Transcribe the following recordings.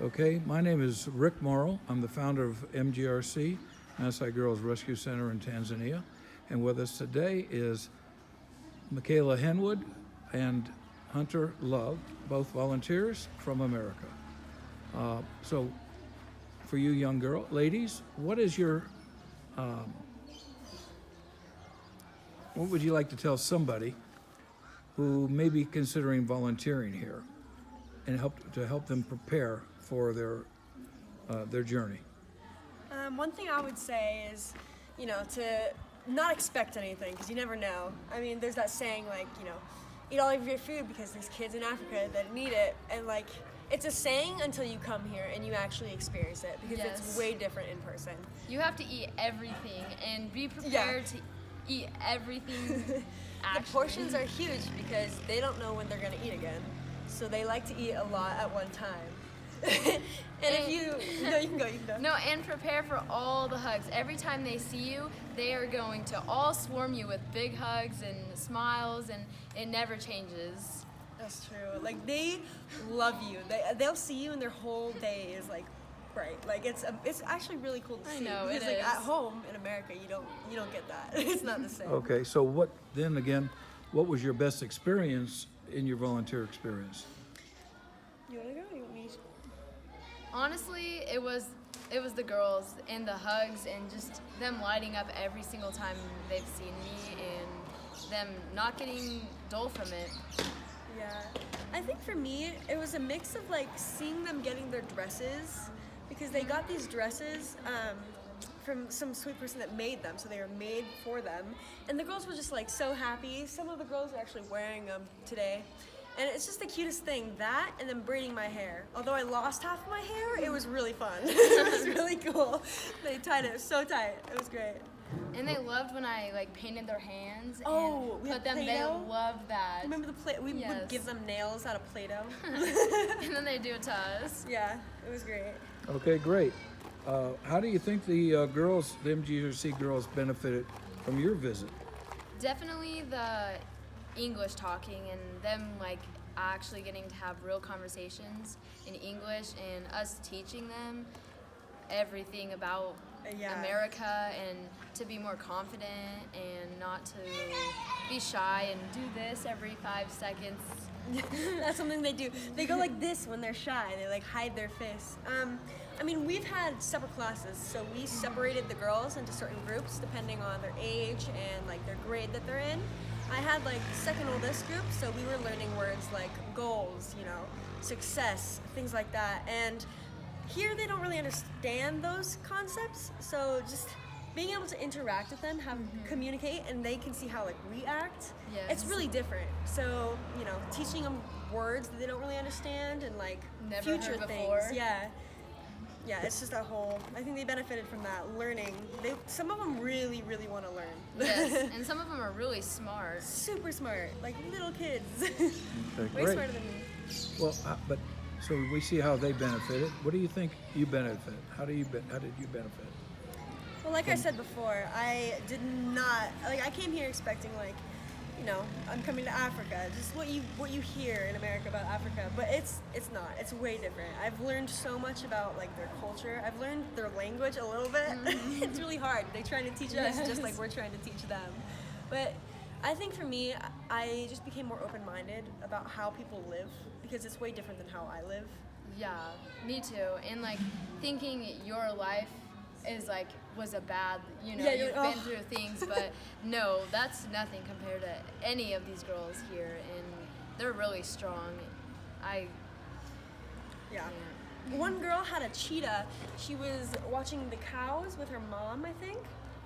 Okay, my name is Rick Morro. I'm the founder of MGRC, Maasai Girls Rescue Center in Tanzania. And with us today is Makayla and Hunter Love, both volunteers from America. So for you young ladies, what would you like to tell somebody who may be considering volunteering here and help them prepare for their journey? One thing I would say is, to not expect anything, because you never know. I mean, there's that saying, eat all of your food because there's kids in Africa that need it. And, it's a saying until you come here and you actually experience it, because it's way different in person. You have to eat everything and be prepared to eat everything. The portions are huge because they don't know when they're going to eat again. So they like to eat a lot at one time. and if you can go. No, and prepare for all the hugs. Every time they see you, they are going to all swarm you with big hugs and smiles, and it never changes. That's true. They love you. They'll see you and their whole day is bright. It's actually really cool to see. I know, because it is. At home in America you don't get that. It's not the same. Okay, so what was your best experience in your volunteer experience? You wanna go? You want me? Honestly, it was the girls and the hugs and just them lighting up every single time they've seen me and them not getting dull from it. Yeah, I think for me it was a mix of seeing them getting their dresses, because they got these dresses from some sweet person that made them, so they were made for them, and the girls were just so happy. Some of the girls are actually wearing them today. And it's just the cutest thing, that and then braiding my hair. Although I lost half of my hair, it was really fun. It was really cool. They tied it so tight. It was great. And they loved when I painted their hands and put them. They loved that. Remember we would give them nails out of Play-Doh. And then they do it to us. Yeah, it was great. Okay, great. How do you think the MGRC girls benefited from your visit? Definitely the English talking and them actually getting to have real conversations in English, and us teaching them everything about America, and to be more confident and not to be shy and do this every 5 seconds. That's something they do. They go like this when they're shy. They hide their face. We've had separate classes, so we separated the girls into certain groups depending on their age and their grade that they're in. I had the second oldest group, so we were learning words like goals, success, things like that. And here they don't really understand those concepts, so just being able to interact with them, communicate, and they can see how we act. Yes. It's really different. So teaching them words that they don't really understand and never future heard things. before. Yeah, it's just a whole. I think they benefited from that learning. Some of them really, really want to learn. Yes, and some of them are really smart. Super smart, little kids. Okay, Way great. smarter than me. Well, so we see how they benefited. What do you think you benefited? How did you benefit? Well, like I said before, I did not I came here expecting I'm coming to Africa, just what you hear in America about Africa, but it's not. It's way different. I've learned so much about their culture. I've learned their language a little bit. It's really hard. They're trying to teach us just like we're trying to teach them. But I think for me, I just became more open-minded about how people live, because it's way different than how I live. Yeah, me too. And thinking your life is was a bad, you've been through things, but no, that's nothing compared to any of these girls here, and they're really strong. Yeah. One girl had a cheetah. She was watching the cows with her mom, I think,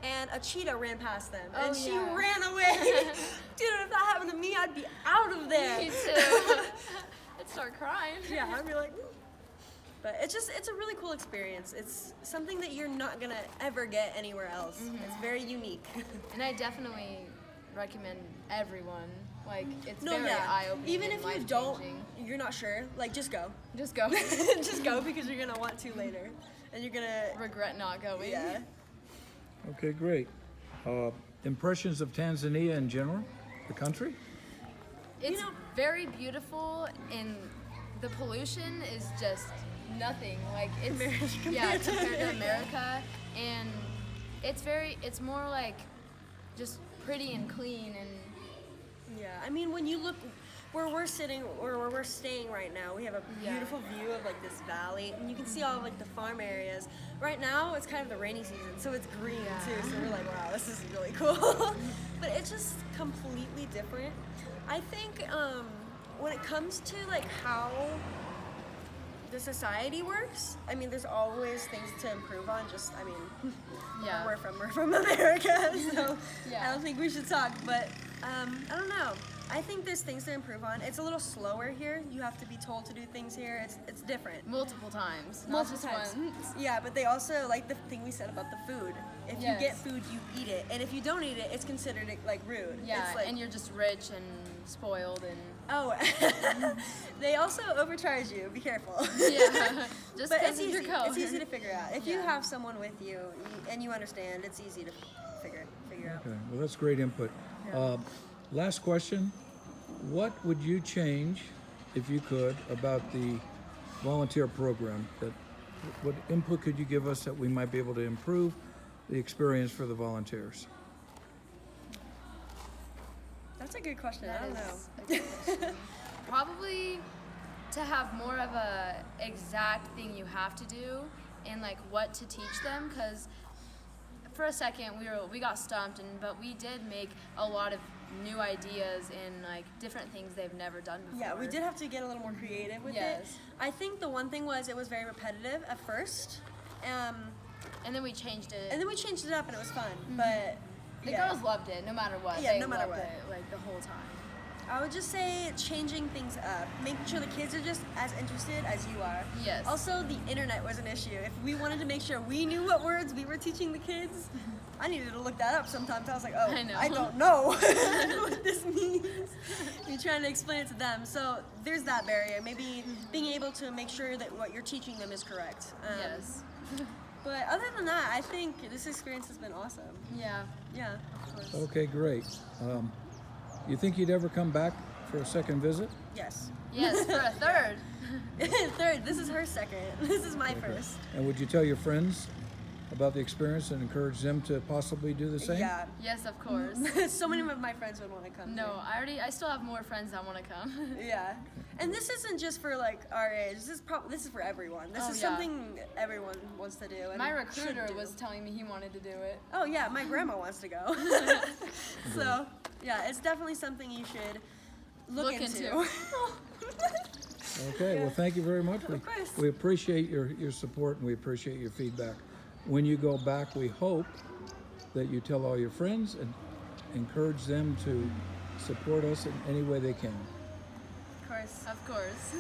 and a cheetah ran past them, and she ran away. Dude, if that happened to me, I'd be out of there. Me too. I'd start crying. Yeah, I'd be like, but it's a really cool experience. It's something that you're not gonna ever get anywhere else. It's very unique. And I definitely recommend everyone. It's very eye-opening. Even and if you don't, you're not sure, just go. Just go. Just go, because you're gonna want to later, and you're gonna regret not going. Yeah. Okay, great. Impressions of Tanzania in general, the country? It's very beautiful, and the pollution is just nothing. Like it's Compared to compared to America. America, and it's more like just pretty and clean and Yeah, I mean, when you look where we're sitting or where we're staying right now, we have a beautiful view of like this valley, and you can see all of like the farm areas. Right now, it's kind of the rainy season, so it's green too. So we're like, wow, this is really cool. But it's just completely different. I think when it comes to like how the society works, I mean, there's always things to improve on. Just, I mean, yeah. we're from America, so Yeah. I don't think we should talk. But I don't know. I think there's things to improve on. It's a little slower here. You have to be told to do things here. It's different. multiple times, not Multiple just times. once. Yeah, but they also like the thing we said about the food. If you get food, you eat it, and if you don't eat it, it's considered like rude. Yeah, it's like, and you're just rich and spoiled and oh, they also overcharge you. Be careful. yeah, just But because it's easy. of your color. It's easy to figure out. If you Yeah. have someone with you and you understand, it's easy to figure out. Okay, well, that's great input. Last question. What would you change, if you could, about the volunteer program? What input could you give us that we might be able to improve the experience for the volunteers? That's a good question. I That don't know. is a good question. Probably to have more of a exact thing you have to do and like what to teach them, because for a second we got stumped, but we did make a lot of new ideas and like different things they've never done before. Yeah, we did have to get a little more creative with it. Yes. I think the one thing was it was very repetitive at first, And then we changed it. and then we changed it up and it was fun. But The yeah. girls loved it, no matter what. Yeah, They no matter loved what. it, like the whole time. I would just say changing things up, making sure the kids are just as interested as you are. Yes. Also, the internet was an issue. If we wanted to make sure we knew what words we were teaching the kids, I needed to look that up sometimes. I was like, oh, I know. I don't know what this means. You're trying to explain it to them. So there's that barrier. Maybe being able to make sure that what you're teaching them is correct. Yes. But other than that, I think this experience has been awesome. Yeah. Yeah, of course. Okay, great. You think you'd ever come back for a second visit? Yes. Yes, for a third. Third, this is her second. This is my first. And would you tell your friends about the experience and encourage them to possibly do the same? Yeah. Yes, of course. So many of my friends would want to come. No, I still have more friends that want to come. too. Yeah. And this isn't just for like our age. This is for everyone. This Oh, is yeah. something everyone wants to do. And My should recruiter do. was telling me he wanted to do it. Oh yeah, my grandma wants to go. So yeah, it's definitely something you should look into. Okay, well, thank you very much. Of course. We appreciate your support and we appreciate your feedback. When you go back, we hope that you tell all your friends and encourage them to support us in any way they can. Of course. Of course.